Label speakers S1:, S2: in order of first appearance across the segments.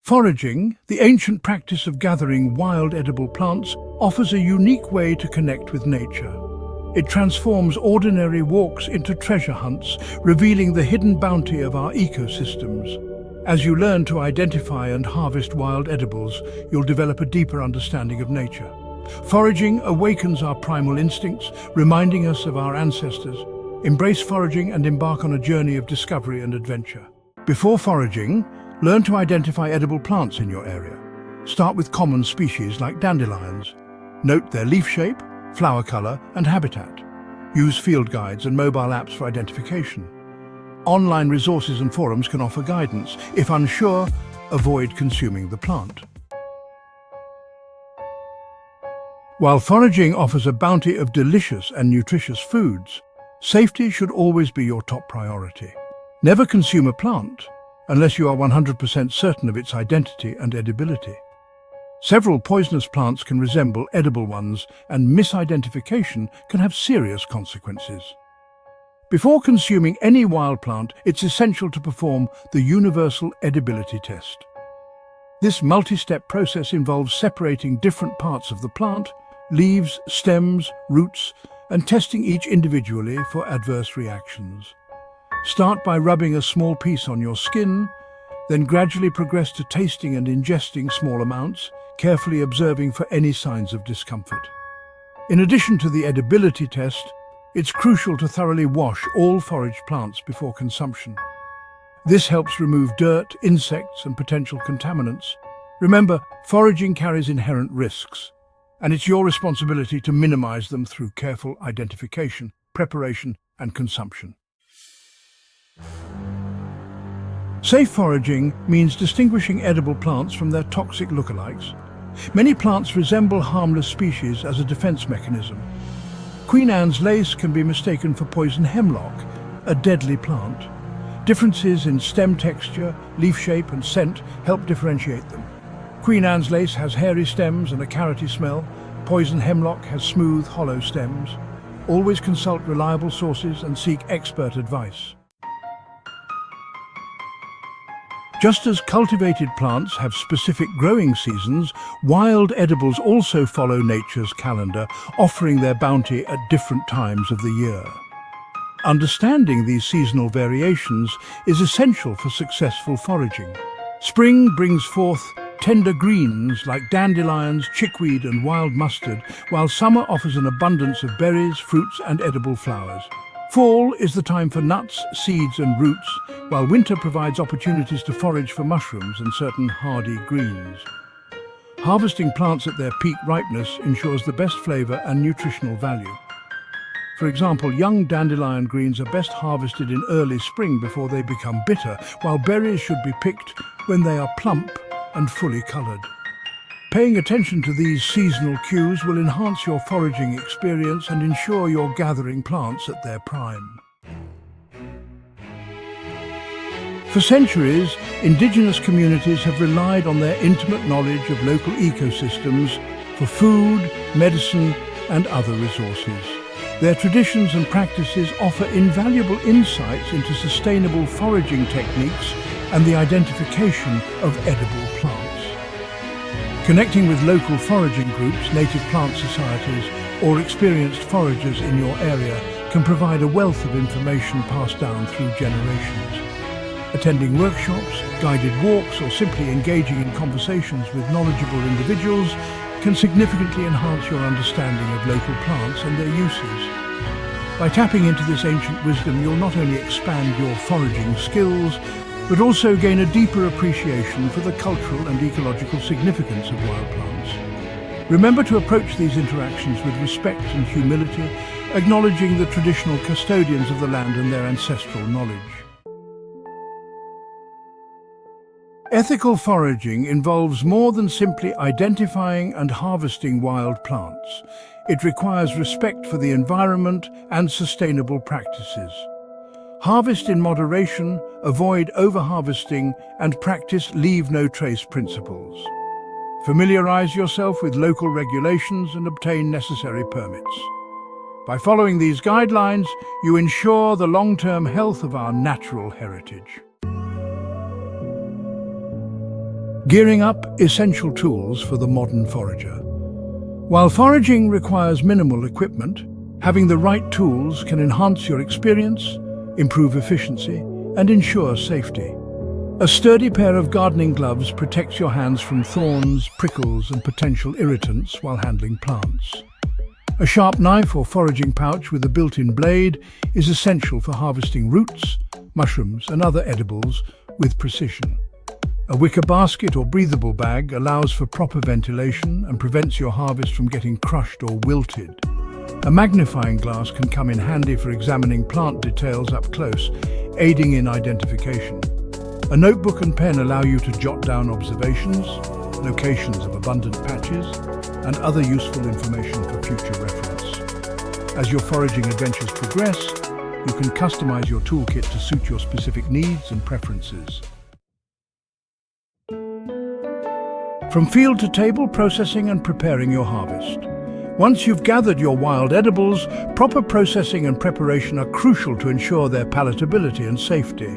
S1: Foraging, the ancient practice of gathering wild edible plants, offers a unique way to connect with nature. It transforms ordinary walks into treasure hunts, revealing the hidden bounty of our ecosystems. As you learn to identify and harvest wild edibles, you'll develop a deeper understanding of nature. Foraging awakens our primal instincts, reminding us of our ancestors. Embrace foraging and embark on a journey of discovery and adventure. Before foraging, learn to identify edible plants in your area. Start with common species like dandelions. Note their leaf shape, flower color, and habitat. Use field guides and mobile apps for identification. Online resources and forums can offer guidance. If unsure, avoid consuming the plant. While foraging offers a bounty of delicious and nutritious foods, safety should always be your top priority. Never consume a plant unless you are 100% certain of its identity and edibility. Several poisonous plants can resemble edible ones, and misidentification can have serious consequences. Before consuming any wild plant, it's essential to perform the universal Edibility Test. This multi-step process involves separating different parts of the plant, leaves, stems, roots, and testing each individually for adverse reactions. Start by rubbing a small piece on your skin, then gradually progress to tasting and ingesting small amounts, carefully observing for any signs of discomfort. In addition to the edibility test, it's crucial to thoroughly wash all foraged plants before consumption. This helps remove dirt, insects, and potential contaminants. Remember, foraging carries inherent risks, and it's your responsibility to minimize them through careful identification, preparation, and consumption. Safe foraging means distinguishing edible plants from their toxic lookalikes. Many plants resemble harmless species as a defense mechanism. Queen Anne's lace can be mistaken for poison hemlock, a deadly plant. Differences in stem texture, leaf shape, and scent help differentiate them. Queen Anne's lace has hairy stems and a carroty smell. Poison hemlock has smooth, hollow stems. Always consult reliable sources and seek expert advice. Just as cultivated plants have specific growing seasons, wild edibles also follow nature's calendar, offering their bounty at different times of the year. Understanding these seasonal variations is essential for successful foraging. Spring brings forth tender greens like dandelions, chickweed, and wild mustard, while summer offers an abundance of berries, fruits, and edible flowers. Fall is the time for nuts, seeds, and roots, while winter provides opportunities to forage for mushrooms and certain hardy greens. Harvesting plants at their peak ripeness ensures the best flavor and nutritional value. For example, young dandelion greens are best harvested in early spring before they become bitter, while berries should be picked when they are plump and fully colored. Paying attention to these seasonal cues will enhance your foraging experience and ensure you're gathering plants at their prime. For centuries, indigenous communities have relied on their intimate knowledge of local ecosystems for food, medicine, and other resources. Their traditions and practices offer invaluable insights into sustainable foraging techniques and the identification of edible plants. Connecting with local foraging groups, native plant societies, or experienced foragers in your area can provide a wealth of information passed down through generations. Attending workshops, guided walks, or simply engaging in conversations with knowledgeable individuals can significantly enhance your understanding of local plants and their uses. By tapping into this ancient wisdom, you'll not only expand your foraging skills, but also gain a deeper appreciation for the cultural and ecological significance of wild plants. Remember to approach these interactions with respect and humility, acknowledging the traditional custodians of the land and their ancestral knowledge. Ethical foraging involves more than simply identifying and harvesting wild plants. It requires respect for the environment and sustainable practices. Harvest in moderation, avoid overharvesting, and practice leave no trace principles. Familiarize yourself with local regulations and obtain necessary permits. By following these guidelines, you ensure the long-term health of our natural heritage. Gearing up essential tools for the modern forager. While foraging requires minimal equipment, having the right tools can enhance your experience, improve efficiency, and ensure safety. A sturdy pair of gardening gloves protects your hands from thorns, prickles, and potential irritants while handling plants. A sharp knife or foraging pouch with a built-in blade is essential for harvesting roots, mushrooms, and other edibles with precision. A wicker basket or breathable bag allows for proper ventilation and prevents your harvest from getting crushed or wilted. A magnifying glass can come in handy for examining plant details up close, aiding in identification. A notebook and pen allow you to jot down observations, locations of abundant patches, and other useful information for future reference. As your foraging adventures progress, you can customize your toolkit to suit your specific needs and preferences. From field to table, processing and preparing your harvest. Once you've gathered your wild edibles, proper processing and preparation are crucial to ensure their palatability and safety.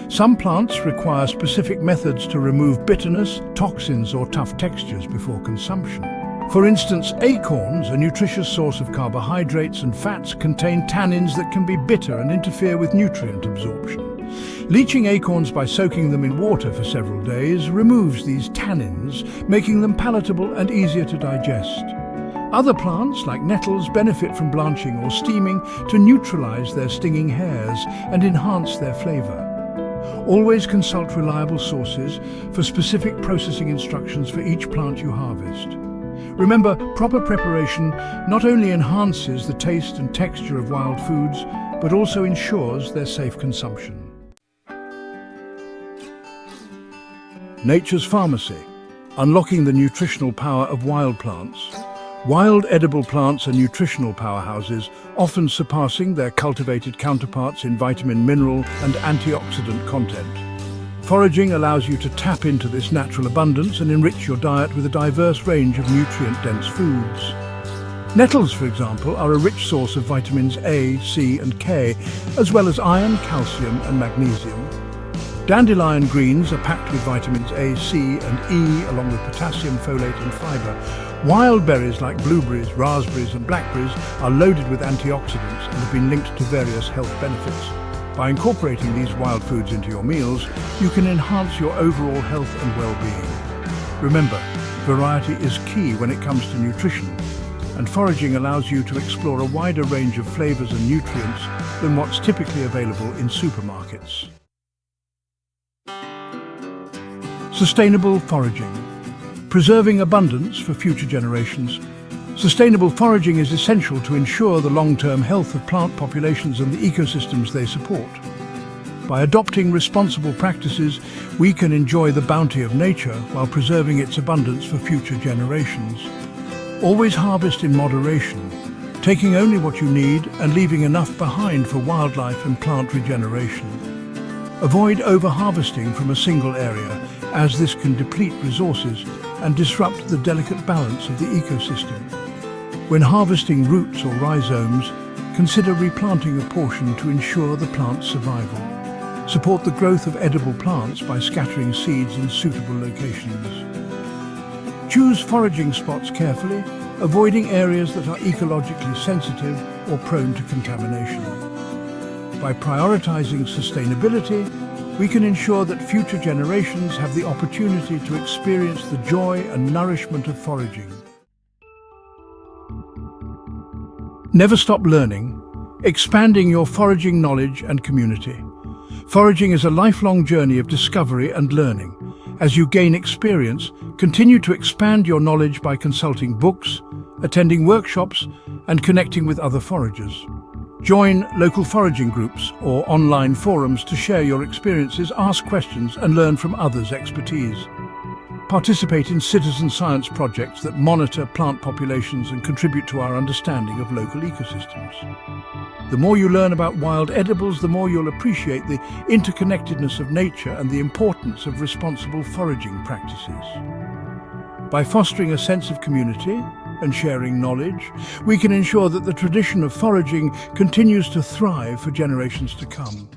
S1: Some plants require specific methods to remove bitterness, toxins, or tough textures before consumption. For instance, acorns, a nutritious source of carbohydrates and fats, contain tannins that can be bitter and interfere with nutrient absorption. Leaching acorns by soaking them in water for several days removes these tannins, making them palatable and easier to digest. Other plants, like nettles, benefit from blanching or steaming to neutralize their stinging hairs and enhance their flavor. Always consult reliable sources for specific processing instructions for each plant you harvest. Remember, proper preparation not only enhances the taste and texture of wild foods, but also ensures their safe consumption. Nature's Pharmacy, unlocking the nutritional power of wild plants. Wild edible plants are nutritional powerhouses, often surpassing their cultivated counterparts in vitamin, mineral, and antioxidant content. Foraging allows you to tap into this natural abundance and enrich your diet with a diverse range of nutrient-dense foods. Nettles, for example, are a rich source of vitamins A, C, and K, as well as iron, calcium, and magnesium. Dandelion greens are packed with vitamins A, C, and E, along with potassium, folate, and fiber. Wild berries like blueberries, raspberries, and blackberries are loaded with antioxidants and have been linked to various health benefits. By incorporating these wild foods into your meals, you can enhance your overall health and well-being. Remember, variety is key when it comes to nutrition, and foraging allows you to explore a wider range of flavors and nutrients than what's typically available in supermarkets. Sustainable foraging. Preserving abundance for future generations. Sustainable foraging is essential to ensure the long-term health of plant populations and the ecosystems they support. By adopting responsible practices, we can enjoy the bounty of nature while preserving its abundance for future generations. Always harvest in moderation, taking only what you need and leaving enough behind for wildlife and plant regeneration. Avoid over-harvesting from a single area, as this can deplete resources and disrupt the delicate balance of the ecosystem. When harvesting roots or rhizomes, consider replanting a portion to ensure the plant's survival. Support the growth of edible plants by scattering seeds in suitable locations. Choose foraging spots carefully, avoiding areas that are ecologically sensitive or prone to contamination. By prioritizing sustainability, we can ensure that future generations have the opportunity to experience the joy and nourishment of foraging. Never stop learning, expanding your foraging knowledge and community. Foraging is a lifelong journey of discovery and learning. As you gain experience, continue to expand your knowledge by consulting books, attending workshops, and connecting with other foragers. Join local foraging groups or online forums to share your experiences, ask questions, and learn from others' expertise. Participate in citizen science projects that monitor plant populations and contribute to our understanding of local ecosystems. The more you learn about wild edibles, the more you'll appreciate the interconnectedness of nature and the importance of responsible foraging practices. By fostering a sense of community and sharing knowledge, we can ensure that the tradition of foraging continues to thrive for generations to come.